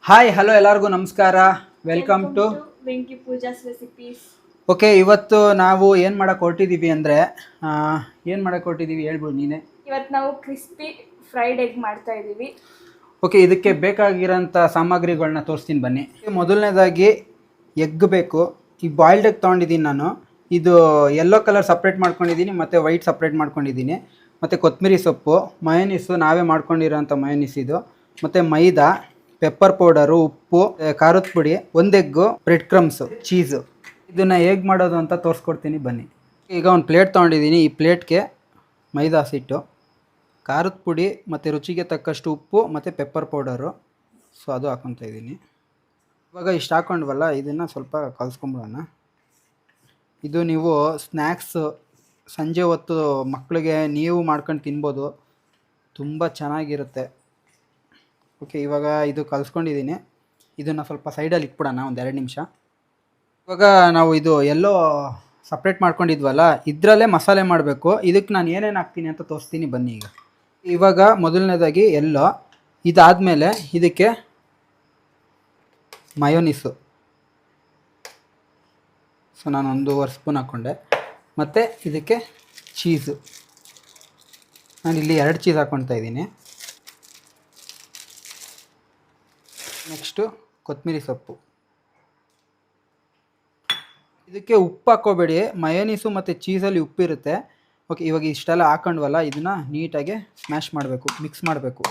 Hi hello ಎಲ್ಲರಿಗೂ ನಮಸ್ಕಾರ. Welcome to Venki Pooja's recipes. Okay, ಇವತ್ತು ನಾವು ಏನು ಮಾಡಕ್ಕೆ ಹೊರಟಿದ್ದೀವಿ ಅಂದರೆ ಏನು ಮಾಡಕ್ಕೆ ಹೊರಟಿದ್ದೀವಿ ಹೇಳ್ಬಿಡು ನೀನೇ. ಇವತ್ತು ನಾವು ಕ್ರಿಸ್ಪಿ ಫ್ರೈಡ್ ಎಗ್ ಮಾಡ್ತಾ ಇದ್ದೀವಿ. ಓಕೆ, ಇದಕ್ಕೆ ಬೇಕಾಗಿರೋಂಥ ಸಾಮಗ್ರಿಗಳನ್ನ ತೋರಿಸ್ತೀನಿ ಬನ್ನಿ. ಮೊದಲನೇದಾಗಿ ಎಗ್ ಬೇಕು. ಈ ಬಾಯ್ಲ್ಡ್ ಎಗ್ ತೊಗೊಂಡಿದ್ದೀನಿ ನಾನು. ಇದು ಯೆಲ್ಲೋ ಕಲರ್ ಸಪ್ರೇಟ್ ಮಾಡ್ಕೊಂಡಿದ್ದೀನಿ ಮತ್ತು ವೈಟ್ ಸಪ್ರೇಟ್ ಮಾಡ್ಕೊಂಡಿದ್ದೀನಿ. ಮತ್ತು ಕೊತ್ತಂಬರಿ ಸೊಪ್ಪು, ಮಯೋನೀಸು ನಾವೇ ಮಾಡ್ಕೊಂಡಿರೋಂಥ ಮಯೋನೀಸ್ ಇದು, ಮತ್ತು ಮೈದಾ, ಪೆಪ್ಪರ್ ಪೌಡರು, ಉಪ್ಪು, ಖಾರದ ಪುಡಿ, ಒಂದು ಎಗ್ಗು, ಬ್ರೆಡ್ ಕ್ರಮ್ಸು, ಚೀಸು. ಇದನ್ನು ಹೇಗೆ ಮಾಡೋದು ಅಂತ ತೋರಿಸ್ಕೊಡ್ತೀನಿ ಬನ್ನಿ. ಈಗ ಒಂದು ಪ್ಲೇಟ್ ತೊಗೊಂಡಿದ್ದೀನಿ. ಈ ಪ್ಲೇಟ್ಗೆ ಮೈದಾ ಹಸಿಟ್ಟು, ಖಾರದ ಪುಡಿ ಮತ್ತು ರುಚಿಗೆ ತಕ್ಕಷ್ಟು ಉಪ್ಪು ಮತ್ತು ಪೆಪ್ಪರ್ ಪೌಡರು, ಸೊ ಅದು ಹಾಕ್ಕೊತಾ ಇದ್ದೀನಿ. ಇವಾಗ ಇಷ್ಟು ಹಾಕ್ಕೊಂಡ್ವಲ್ಲ, ಇದನ್ನು ಸ್ವಲ್ಪ ಕಲಿಸ್ಕೊಂಬಿಡೋಣ. ಇದು ನೀವು ಸ್ನ್ಯಾಕ್ಸು ಸಂಜೆ ಹೊತ್ತು ಮಕ್ಕಳಿಗೆ ನೀವು ಮಾಡ್ಕೊಂಡು ತಿನ್ಬೋದು, ತುಂಬ ಚೆನ್ನಾಗಿರುತ್ತೆ. ಓಕೆ, ಇವಾಗ ಇದು ಕಲಿಸ್ಕೊಂಡಿದ್ದೀನಿ. ಇದನ್ನು ಸ್ವಲ್ಪ ಸೈಡಲ್ಲಿ ಇಟ್ಬಿಡೋಣ ಒಂದು 2 ನಿಮಿಷ. ಇವಾಗ ನಾವು ಇದು ಎಲ್ಲೋ ಸಪ್ರೇಟ್ ಮಾಡ್ಕೊಂಡಿದ್ವಲ್ಲ, ಇದರಲ್ಲೇ ಮಸಾಲೆ ಮಾಡಬೇಕು. ಇದಕ್ಕೆ ನಾನು ಏನೇನು ಹಾಕ್ತೀನಿ ಅಂತ ತೋರಿಸ್ತೀನಿ ಬನ್ನಿ. ಇವಾಗ ಮೊದಲನೇದಾಗಿ ಎಲ್ಲೋ, ಇದಾದಮೇಲೆ ಇದಕ್ಕೆ ಮಯೋನೀಸು, ಸೊ ನಾನು 1.5 ಸ್ಪೂನ್ ಹಾಕ್ಕೊಂಡೆ. ಮತ್ತು ಇದಕ್ಕೆ ಚೀಸು, ನಾನಿಲ್ಲಿ 2 ಚೀಸ್ ಹಾಕ್ಕೊಳ್ತಾ ಇದ್ದೀನಿ. ನೆಕ್ಸ್ಟು ಕೊತ್ತಂಬರಿ ಸೊಪ್ಪು. ಇದಕ್ಕೆ ಉಪ್ಪು ಹಾಕ್ಕೋಬೇಡಿ, ಮಯೋನೀಸು ಮತ್ತು ಚೀಸಲ್ಲಿ ಉಪ್ಪಿರುತ್ತೆ. ಓಕೆ, ಇವಾಗ ಇಷ್ಟೆಲ್ಲ ಹಾಕೊಂಡ್ವಲ್ಲ, ಇದನ್ನು ನೀಟಾಗಿ ಸ್ಮ್ಯಾಶ್ ಮಾಡಬೇಕು, ಮಿಕ್ಸ್ ಮಾಡಬೇಕು.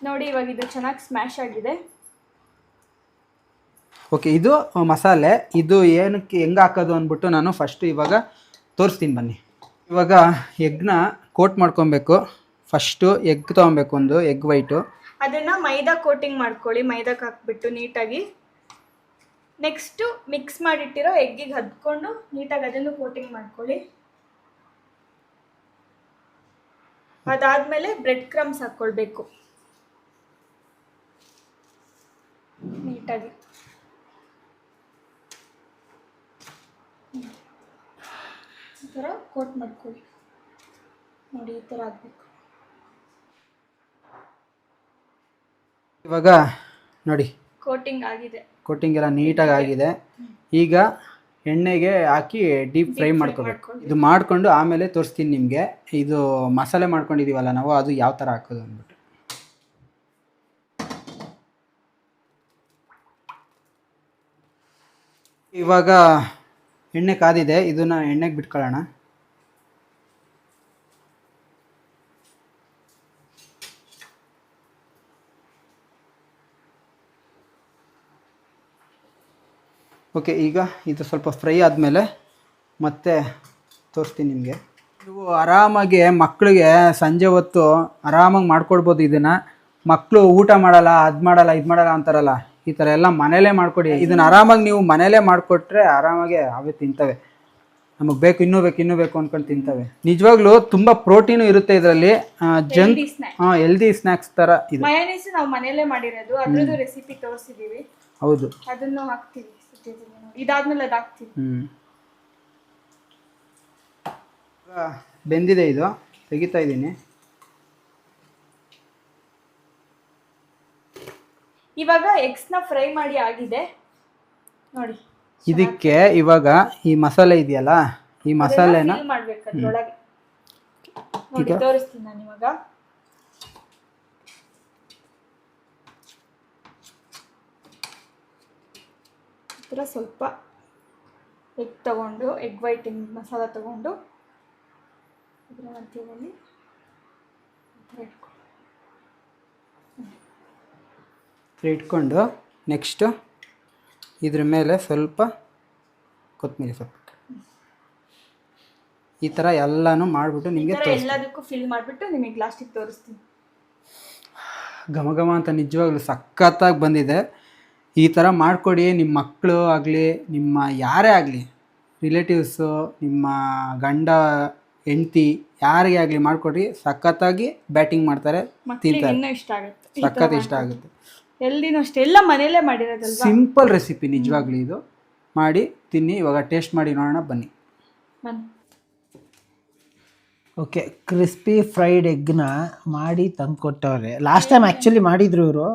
ನೋಡಿ, ಇವಾಗ ಇದು ಚೆನ್ನಾಗಿ ಸ್ಮ್ಯಾಶ್ ಆಗಿದೆ. ಓಕೆ, ಇದು ಮಸಾಲೆ. ಇದು ಏನಕ್ಕೆ ಹೆಂಗೆ ಹಾಕೋದು ಅಂದ್ಬಿಟ್ಟು ನಾನು ಫಸ್ಟು ಇವಾಗ ತೋರಿಸ್ತೀನಿ ಬನ್ನಿ. ಇವಾಗ ಎಗ್ನ ಕೋಟ್ ಮಾಡ್ಕೊಬೇಕು. ಫಸ್ಟು ಎಗ್ ತೊಗೊಬೇಕು, ಒಂದು ಎಗ್ ವೈಟು. ಅದನ್ನು ಮೈದಾ ಕೋಟಿಂಗ್ ಮಾಡ್ಕೊಳ್ಳಿ, ಮೈದಾಕ್ಕೆ ಹಾಕ್ಬಿಟ್ಟು ನೀಟಾಗಿ. ನೆಕ್ಸ್ಟು ಮಿಕ್ಸ್ ಮಾಡಿಟ್ಟಿರೋ ಎಗ್ಗಿಗೆ ಹದ್ಕೊಂಡು ನೀಟಾಗಿ ಅದನ್ನು ಕೋಟಿಂಗ್ ಮಾಡ್ಕೊಳ್ಳಿ. ಅದಾದಮೇಲೆ ಬ್ರೆಡ್ ಕ್ರಮ್ಸ್ ಹಾಕ್ಕೊಳ್ಬೇಕು ನೀಟಾಗಿ. ಈ ಥರ ಕೋಟ್ ಮಾಡ್ಕೊಳ್ಳಿ. ನೋಡಿ, ಈ ಥರ ಆಗಬೇಕು. ಇವಾಗ ನೋಡಿ, ಕೋಟಿಂಗ್ ಆಗಿದೆ, ಕೋಟಿಂಗ್ ಎಲ್ಲ ನೀಟಾಗಿ ಆಗಿದೆ. ಈಗ ಎಣ್ಣೆಗೆ ಹಾಕಿ ಡೀಪ್ ಫ್ರೈ ಮಾಡ್ಕೋಬೇಕು. ಇದು ಮಾಡಿಕೊಂಡು ಆಮೇಲೆ ತೋರಿಸ್ತೀನಿ ನಿಮಗೆ. ಇದು ಮಸಾಲೆ ಮಾಡ್ಕೊಂಡಿದ್ದೀವಲ್ಲ ನಾವು, ಅದು ಯಾವ ಥರ ಹಾಕೋದು ಅಂದ್ಬಿಟ್ಟು. ಇವಾಗ ಎಣ್ಣೆ ಕಾದಿದೆ, ಇದನ್ನು ಎಣ್ಣೆಗೆ ಬಿಟ್ಕೊಳ್ಳೋಣ. ಓಕೆ, ಈಗ ಇದು ಸ್ವಲ್ಪ ಫ್ರೈ ಆದಮೇಲೆ ಮತ್ತೆ ತೋರಿಸ್ತೀನಿ ನಿಮಗೆ. ನೀವು ಆರಾಮಾಗಿ ಮಕ್ಕಳಿಗೆ ಸಂಜೆ ಹೊತ್ತು ಆರಾಮಾಗಿ ಮಾಡ್ಕೊಡ್ಬೋದು ಇದನ್ನು. ಮಕ್ಕಳು ಊಟ ಮಾಡಲ್ಲ, ಅದು ಮಾಡಲ್ಲ, ಇದು ಮಾಡಲ್ಲ ಅಂತಾರಲ್ಲ, ಈ ಥರ ಎಲ್ಲ ಮನೇಲೇ ಮಾಡಿಕೊಡಿ. ಇದನ್ನು ಆರಾಮಾಗಿ ನೀವು ಮನೇಲೇ ಮಾಡಿಕೊಟ್ರೆ ಆರಾಮಾಗಿ ಅವೇ ತಿಂತವೆ. ನಮಗೆ ಬೇಕು, ಇನ್ನೂ ಬೇಕು ಅಂದ್ಕೊಂಡು ತಿಂತವೆ. ನಿಜವಾಗ್ಲೂ ತುಂಬ ಪ್ರೋಟೀನು ಇರುತ್ತೆ ಇದರಲ್ಲಿ. ಜಂಕ್ ಹೆಲ್ದಿ ಸ್ನ್ಯಾಕ್ಸ್ ಥರ ಇದು. ಮಯೋನೀಸ್ ನಾವು ಮನೇಲೇ ಮಾಡಿರೋದು, ಅದ್ರದ್ದು ರೆಸಿಪಿ ತೋರಿಸಿದ್ದೀವಿ. ಹೌದು, ಅದನ್ನು ಹಾಕ್ತೀವಿ. ಇದಾದ್ಮೇಲೆ ಅದು ಹಾಕ್ತೀವಿ. ಬೆಂದಿದೆ, ಇದು ತೆಗಿತಾ ಇದ್ದೀನಿ. ಇವಾಗ ಎಗ್ಸ್ನ ಫ್ರೈ ಮಾಡಿ ಆಗಿದೆ ನೋಡಿ. ಇದಕ್ಕೆ ಇವಾಗ ಈ ಮಸಾಲೆ ಇದೆಯಲ್ಲ, ಈ ಮಸಾಲೆನ ಮಾಡ್ಬೇಕು ಅದ್ರೊಳಗೆ. ನೋಡಿ, ತೋರಿಸ್ತೀನಿ ನಾನು ಇವಾಗ. ಈ ಥರ ಸ್ವಲ್ಪ ಎಗ್ ತಗೊಂಡು, ಎಗ್ ವೈಟಿಂಗ್ ಮಸಾಲ ತಗೊಂಡು ಇದರ ಮಧ್ಯದಲ್ಲಿ ಇಟ್ಕೊಂಡು ನೆಕ್ಸ್ಟು ಇದ್ರ ಮೇಲೆ ಸ್ವಲ್ಪ ಕೊತ್ತಂಬರಿ ಸೊಪ್ಪು, ಈ ಥರ ಎಲ್ಲನೂ ಮಾಡಿಬಿಟ್ಟು ನಿಮಗೆ ಎಲ್ಲದಕ್ಕೂ ಫಿಲ್ ಮಾಡಿಬಿಟ್ಟು ನಿಮಗೆ ಲಾಸ್ಟಿಗೆ ತೋರಿಸ್ತೀನಿ. ಘಮ ಘಮ ಅಂತ ನಿಜವಾಗ್ಲೂ ಸಖತ್ತಾಗಿ ಬಂದಿದೆ. ಈ ಥರ ಮಾಡಿಕೊಡಿ. ನಿಮ್ಮ ಮಕ್ಕಳು ಆಗಲಿ, ನಿಮ್ಮ ಯಾರೇ ಆಗಲಿ, ರಿಲೇಟಿವ್ಸು, ನಿಮ್ಮ ಗಂಡ ಹೆಂಡತಿ, ಯಾರಿಗೆ ಆಗಲಿ ಮಾಡಿಕೊಡ್ರಿ, ಸಖತ್ತಾಗಿ ಬ್ಯಾಟಿಂಗ್ ಮಾಡ್ತಾರೆ, ತಿಂತಾರೆ. ಸಖತ್ ಇಷ್ಟ ಆಗುತ್ತೆ. ಎಲ್ದಿನೂ ಅಷ್ಟೇ, ಎಲ್ಲ ಮನೇಲೇ ಮಾಡಿರೋದಲ್ವ. ಸಿಂಪಲ್ ರೆಸಿಪಿ ನಿಜವಾಗ್ಲೂ. ಇದು ಮಾಡಿ ತಿನ್ನಿ. ಇವಾಗ ಟೇಸ್ಟ್ ಮಾಡಿ ನೋಡೋಣ ಬನ್ನಿ. ಓಕೆ ಕ್ರಿಸ್ಪಿ ಫ್ರೈಡ್ ಎಗ್ನ ಮಾಡಿ ತಂದು ಕೊಟ್ಟವ್ರೆ. ಲಾಸ್ಟ್ ಟೈಮ್ ಆ್ಯಕ್ಚುಲಿ ಮಾಡಿದ್ರು ಇವರು,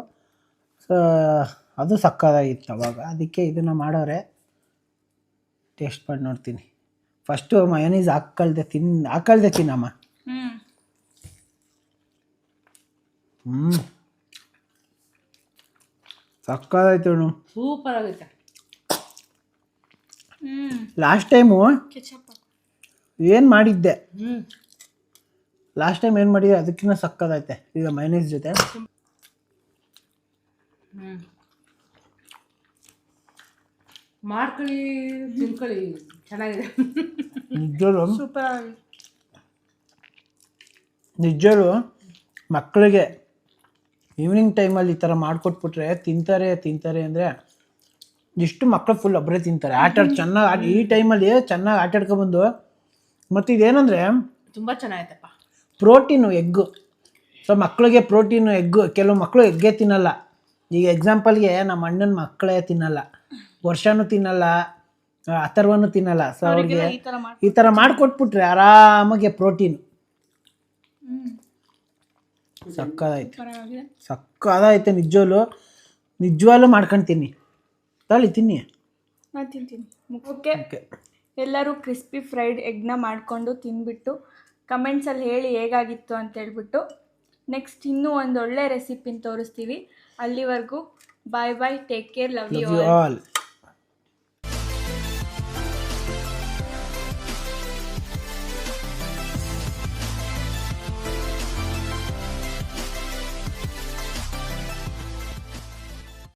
ಅದು ಸಕ್ಕತ್ತಾಗಿತ್ತು ಅವಾಗ. ಅದಕ್ಕೆ ಇದನ್ನು ಮಾಡೋರೆ. ಟೇಸ್ಟ್ ಮಾಡಿ ನೋಡ್ತೀನಿ. ಫಸ್ಟು ಮಯೋನೀಸ್ ಹಾಕಳ್ದೆ ತಿನ್ನಮ್ಮ. ಸಕ್ಕತ್ತಾಯ್ತು. ಸೂಪರ್ ಆಗುತ್ತೆ. ಲಾಸ್ಟ್ ಟೈಮು ಕೆಚಪ್ ಏನು ಮಾಡಿದ್ದೆ, ಲಾಸ್ಟ್ ಟೈಮ್ ಏನು ಮಾಡಿದ್ದೆ ಅದಕ್ಕಿಂತ ಸಕ್ಕತ್ತೈತೆ ಈಗ ಮೈನೀಸ್ ಜೊತೆ. ಮಾಡ್ಕೊಳ್ಳಿ, ತಿನ್ಕೊಳ್ಳಿ, ಚೆನ್ನಾಗಿದೆ. ಸೂಪರ್. ನಿಜರು ಮಕ್ಕಳಿಗೆ ಈವ್ನಿಂಗ್ ಟೈಮಲ್ಲಿ ಈ ಥರ ಮಾಡಿಕೊಟ್ಬಿಟ್ರೆ ತಿಂತಾರೆ ಅಂದರೆ ಇಷ್ಟು ಮಕ್ಕಳು ಫುಲ್ ಒಬ್ಬರೇ ತಿಂತಾರೆ. ಚೆನ್ನಾಗಿ ಈ ಟೈಮಲ್ಲಿ ಚೆನ್ನಾಗಿ ಆಟಾಡ್ಕೊಬಂದು. ಮತ್ತು ಇದೇನಂದರೆ ತುಂಬ ಚೆನ್ನಾಗೈತಪ್ಪ. Protein egg. ಸೊ ಮಕ್ಕಳಿಗೆ ಪ್ರೋಟೀನು ಎಗ್ಗು. ಕೆಲವು ಮಕ್ಕಳು ಎಗ್ಗೇ ತಿನ್ನಲ್ಲ. ಈಗ ಎಕ್ಸಾಂಪಲ್ಗೆ ನಮ್ಮ ಅಣ್ಣನ ಮಕ್ಕಳೇ ತಿನ್ನಲ್ಲ, ವರ್ಷನೂ ತಿನ್ನಲ್ಲ, ಅಥರ್ವನೂ ತಿನ್ನಲ್ಲ. ಸೊ ಅವ್ರಿಗೆ ಈ ಥರ ಮಾಡಿಕೊಟ್ಬಿಟ್ರೆ ಆರಾಮಾಗೆ ಪ್ರೋಟೀನು. ಸಕ್ಕದಾಯ್ತು ನಿಜವಾಗ್ಲೂ ಮಾಡ್ಕೊಳ್ತೀನಿ. ತಿನ್ನಿ. ನಾನು ತಿಂತೀನಿ. ಓಕೆ, ಎಲ್ಲರೂ ಕ್ರಿಸ್ಪಿ ಫ್ರೈಡ್ ಎಗ್ನ ಮಾಡಿಕೊಂಡು ತಿಂದ್ಬಿಟ್ಟು ಕಮೆಂಟ್ಸಲ್ಲಿ ಹೇಳಿ ಹೇಗಾಗಿತ್ತು ಅಂತ ಹೇಳ್ಬಿಟ್ಟು ನೆಕ್ಸ್ಟ್ ಇನ್ನೂ ಒಂದು ಒಳ್ಳೆ ರೆಸಿಪಿನ ತೋರಿಸ್ತೀವಿ. ಅಲ್ಲಿವರೆಗೂ bye bye, take care, love you all.